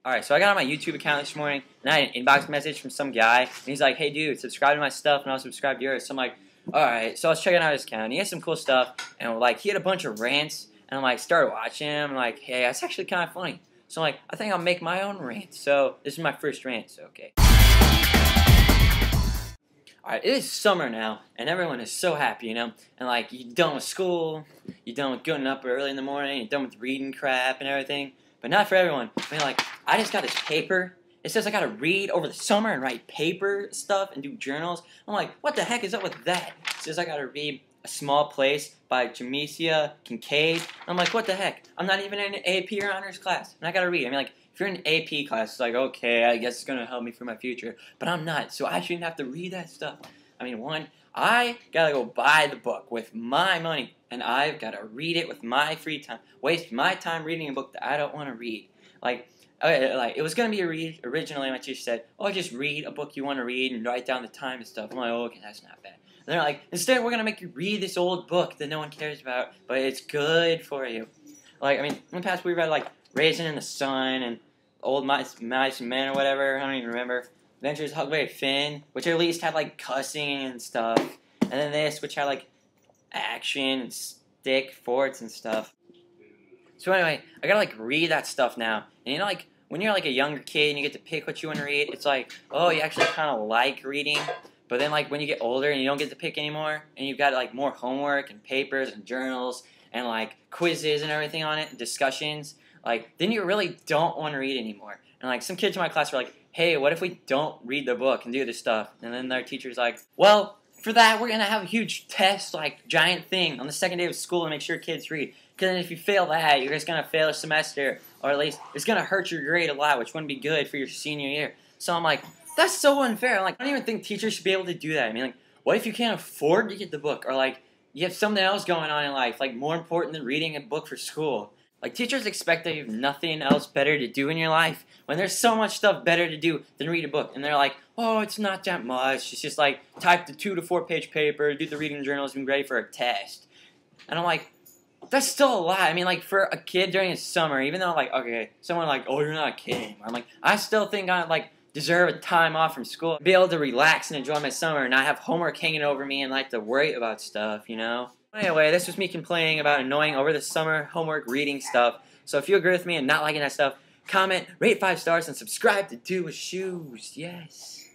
Alright, so I got on my YouTube account this morning, and I had an inbox message from some guy, and he's like, hey dude, subscribe to my stuff, and I'll subscribe to yours. So I'm like, alright, so I was checking out his account, he has some cool stuff, and like, he had a bunch of rants, and I'm like, started watching him, and like, hey, that's actually kind of funny. So I'm like, I think I'll make my own rant. So this is my first rant, so okay. Alright, it is summer now, and everyone is so happy, you know? And like, you're done with school, you're done with getting up early in the morning, you're done with reading crap and everything. But not for everyone. I mean, like, I just got this paper. It says I gotta read over the summer and write paper stuff and do journals. I'm like, what the heck is up with that? It says I gotta read A Small Place by Jamesia Kincaid. I'm like, what the heck? I'm not even in an AP or honors class, and I gotta read. I mean, like, if you're in an AP class, it's like, okay, I guess it's gonna help me for my future. But I'm not, so I shouldn't have to read that stuff. I mean, one, I gotta go buy the book with my money, and I've gotta read it with my free time. Waste my time reading a book that I don't want to read. Like, okay, like it was gonna be a read originally. My teacher said, "Oh, just read a book you want to read and write down the time and stuff." I'm like, oh, okay, that's not bad. And they're like, instead, we're gonna make you read this old book that no one cares about, but it's good for you. Like, I mean, in the past we read like Raisin in the Sun and Old Mice and Men or whatever. I don't even remember. Adventures of Huckleberry Finn, which at least had like cussing and stuff. And then this, which had like action and stick forts and stuff. So anyway, I gotta like read that stuff now. And you know, like when you're like a younger kid and you get to pick what you want to read, it's like, oh, you actually kind of like reading. But then like when you get older and you don't get to pick anymore, and you've got like more homework and papers and journals and like quizzes and everything on it and discussions, like then you really don't want to read anymore. And like some kids in my class were like, hey, what if we don't read the book and do this stuff? And then their teacher's like, well, for that, we're going to have a huge test, like, giant thing on the second day of school to make sure kids read. Because if you fail that, you're just going to fail a semester. Or at least, it's going to hurt your grade a lot, which wouldn't be good for your senior year. So I'm like, that's so unfair. I'm like, I don't even think teachers should be able to do that. I mean, like, what if you can't afford to get the book? Or, like, you have something else going on in life, like, more important than reading a book for school. Like, teachers expect that you have nothing else better to do in your life when there's so much stuff better to do than read a book. And they're like, oh, it's not that much. It's just like type the 2 to 4 page paper, do the reading journals, and be ready for a test. And I'm like, that's still a lot. I mean, like, for a kid during the summer, even though, like, okay, someone like, oh, you're not a kid anymore. I'm like, I still think I, like, deserve a time off from school. Be able to relax and enjoy my summer and not have homework hanging over me and, like, to worry about stuff, you know? Anyway, this was me complaining about annoying over the summer homework reading stuff. So if you agree with me and not liking that stuff, comment, rate 5 stars, and subscribe to Do With Shoes. Yes.